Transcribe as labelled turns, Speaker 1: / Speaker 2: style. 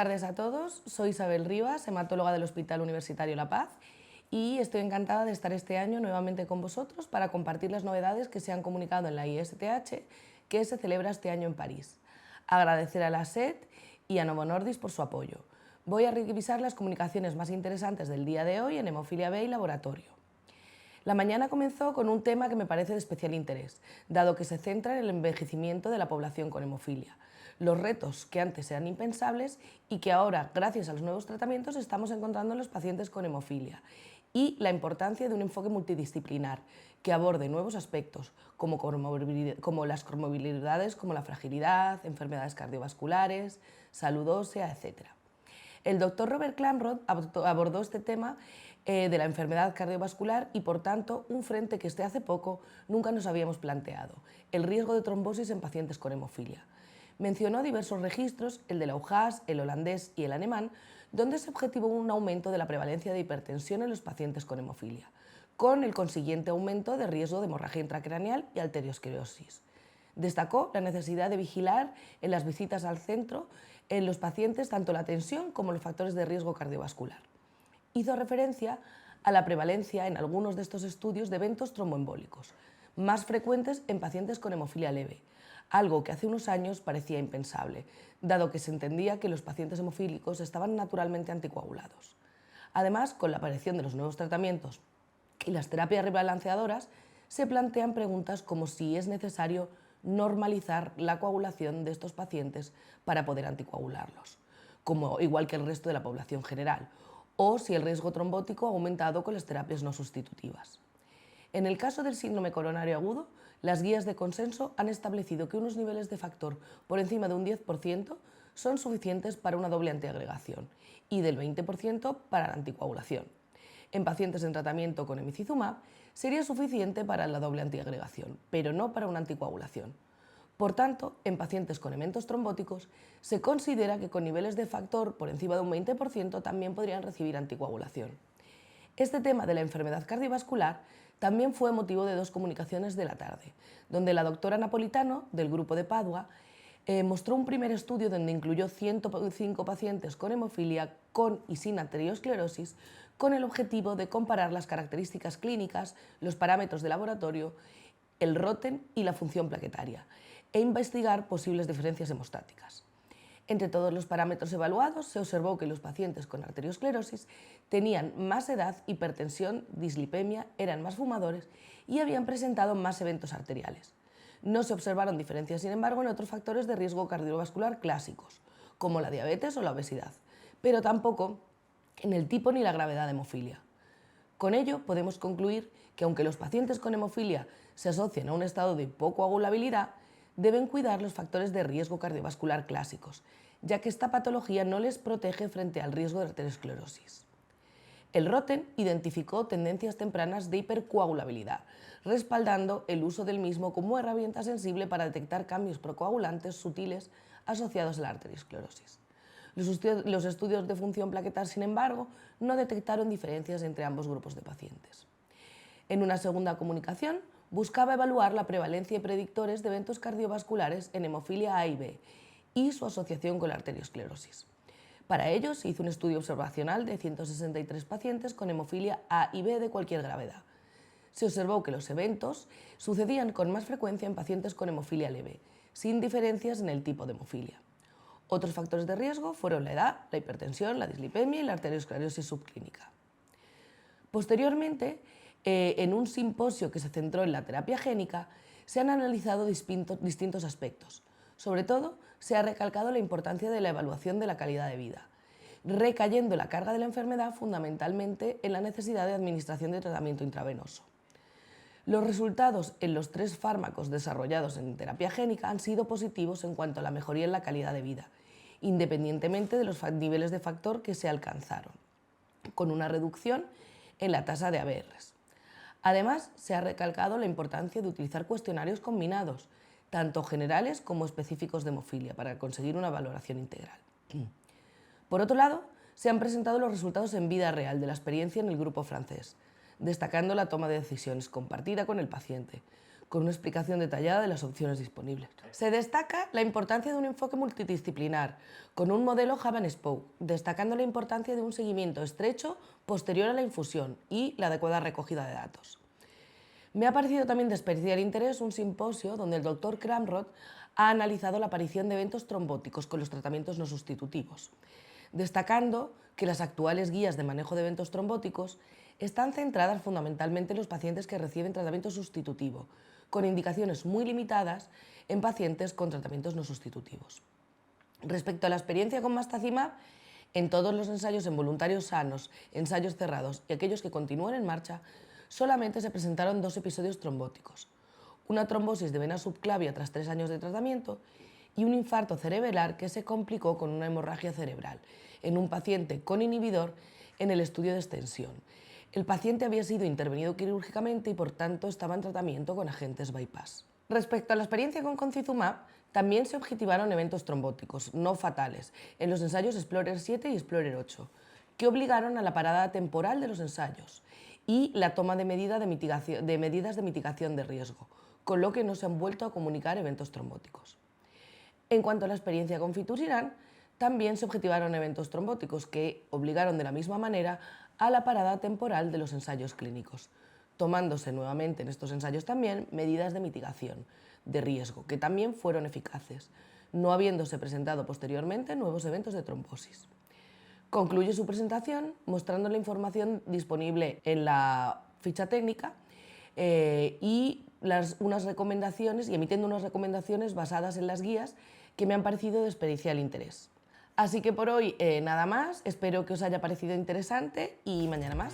Speaker 1: tardes a todos, soy Isabel Rivas, hematóloga del Hospital Universitario La Paz, y estoy encantada de estar este año nuevamente con vosotros para compartir las novedades que se han comunicado en la ISTH que se celebra este año en París. Agradecer a la SED y a Novo Nordisk por su apoyo. Voy a revisar las comunicaciones más interesantes del día de hoy en hemofilia B y laboratorio. La mañana comenzó con un tema que me parece de especial interés, dado que se centra en el envejecimiento de la población con hemofilia, los retos que antes eran impensables y que ahora, gracias a los nuevos tratamientos, estamos encontrando en los pacientes con hemofilia, y la importancia de un enfoque multidisciplinar que aborde nuevos aspectos como las comorbilidades, como la fragilidad, enfermedades cardiovasculares, salud ósea, etc. El doctor Robert Klamroth abordó este tema de la enfermedad cardiovascular y, por tanto, un frente que desde hace poco nunca nos habíamos planteado, el riesgo de trombosis en pacientes con hemofilia. Mencionó diversos registros, el de la UJAS, el holandés y el alemán, donde se objetivó un aumento de la prevalencia de hipertensión en los pacientes con hemofilia, con el consiguiente aumento de riesgo de hemorragia intracraneal y arteriosclerosis. Destacó la necesidad de vigilar en las visitas al centro en los pacientes tanto la tensión como los factores de riesgo cardiovascular. Hizo referencia a la prevalencia en algunos de estos estudios de eventos tromboembólicos, más frecuentes en pacientes con hemofilia leve, algo que hace unos años parecía impensable, dado que se entendía que los pacientes hemofílicos estaban naturalmente anticoagulados. Además, con la aparición de los nuevos tratamientos y las terapias rebalanceadoras, se plantean preguntas como si es necesario normalizar la coagulación de estos pacientes para poder anticoagularlos, igual que el resto de la población general, o si el riesgo trombótico ha aumentado con las terapias no sustitutivas. En el caso del síndrome coronario agudo, las guías de consenso han establecido que unos niveles de factor por encima de un 10% son suficientes para una doble antiagregación y del 20% para la anticoagulación. En pacientes en tratamiento con emicizumab sería suficiente para la doble antiagregación, pero no para una anticoagulación. Por tanto, en pacientes con eventos trombóticos se considera que con niveles de factor por encima de un 20% también podrían recibir anticoagulación. Este tema de la enfermedad cardiovascular también fue motivo de dos comunicaciones de la tarde, donde la doctora Napolitano, del grupo de Padua, mostró un primer estudio donde incluyó 105 pacientes con hemofilia con y sin arteriosclerosis, con el objetivo de comparar las características clínicas, los parámetros de laboratorio, el ROTEN y la función plaquetaria, e investigar posibles diferencias hemostáticas. Entre todos los parámetros evaluados, se observó que los pacientes con arteriosclerosis tenían más edad, hipertensión, dislipemia, eran más fumadores y habían presentado más eventos arteriales. No se observaron diferencias, sin embargo, en otros factores de riesgo cardiovascular clásicos, como la diabetes o la obesidad, pero tampoco en el tipo ni la gravedad de hemofilia. Con ello, podemos concluir que aunque los pacientes con hemofilia se asocian a un estado de hipocoagulabilidad, deben cuidar los factores de riesgo cardiovascular clásicos, ya que esta patología no les protege frente al riesgo de arteriosclerosis. El ROTEN identificó tendencias tempranas de hipercoagulabilidad, respaldando el uso del mismo como herramienta sensible para detectar cambios procoagulantes sutiles asociados a la arteriosclerosis. Los estudios de función plaquetar, sin embargo, no detectaron diferencias entre ambos grupos de pacientes. En una segunda comunicación, buscaba evaluar la prevalencia y predictores de eventos cardiovasculares en hemofilia A y B y su asociación con la arteriosclerosis. Para ello, se hizo un estudio observacional de 163 pacientes con hemofilia A y B de cualquier gravedad. Se observó que los eventos sucedían con más frecuencia en pacientes con hemofilia leve, sin diferencias en el tipo de hemofilia. Otros factores de riesgo fueron la edad, la hipertensión, la dislipemia y la arteriosclerosis subclínica. Posteriormente, en un simposio que se centró en la terapia génica, se han analizado distintos aspectos. Sobre todo, se ha recalcado la importancia de la evaluación de la calidad de vida, recayendo la carga de la enfermedad fundamentalmente en la necesidad de administración de tratamiento intravenoso. Los resultados en los 3 fármacos desarrollados en terapia génica han sido positivos en cuanto a la mejoría en la calidad de vida, independientemente de los niveles de factor que se alcanzaron, con una reducción en la tasa de ABRs. Además, se ha recalcado la importancia de utilizar cuestionarios combinados, tanto generales como específicos de hemofilia, para conseguir una valoración integral. Por otro lado, se han presentado los resultados en vida real de la experiencia en el grupo francés, destacando la toma de decisiones compartida con el paciente, con una explicación detallada de las opciones disponibles. Se destaca la importancia de un enfoque multidisciplinar, con un modelo Hub and Spoke, destacando la importancia de un seguimiento estrecho posterior a la infusión y la adecuada recogida de datos. Me ha parecido también de especial interés un simposio donde el Dr. Kramroth ha analizado la aparición de eventos trombóticos con los tratamientos no sustitutivos, destacando que las actuales guías de manejo de eventos trombóticos están centradas fundamentalmente en los pacientes que reciben tratamiento sustitutivo, con indicaciones muy limitadas en pacientes con tratamientos no sustitutivos. Respecto a la experiencia con Mastacimab, en todos los ensayos en voluntarios sanos, ensayos cerrados y aquellos que continúan en marcha, solamente se presentaron 2 episodios trombóticos: una trombosis de vena subclavia tras 3 años de tratamiento y un infarto cerebral que se complicó con una hemorragia cerebral en un paciente con inhibidor en el estudio de extensión. El paciente había sido intervenido quirúrgicamente y por tanto estaba en tratamiento con agentes bypass. Respecto a la experiencia con concizumab, también se objetivaron eventos trombóticos no fatales en los ensayos Explorer 7 y Explorer 8, que obligaron a la parada temporal de los ensayos y la toma de medidas de mitigación de riesgo, con lo que no se han vuelto a comunicar eventos trombóticos. En cuanto a la experiencia con fitusiran, también se objetivaron eventos trombóticos que obligaron de la misma manera a la parada temporal de los ensayos clínicos, tomándose nuevamente en estos ensayos también medidas de mitigación de riesgo, que también fueron eficaces, no habiéndose presentado posteriormente nuevos eventos de trombosis. Concluye su presentación mostrando la información disponible en la ficha técnica y unas recomendaciones, y emitiendo unas recomendaciones basadas en las guías que me han parecido de especial interés. Así que por hoy nada más, espero que os haya parecido interesante y mañana más.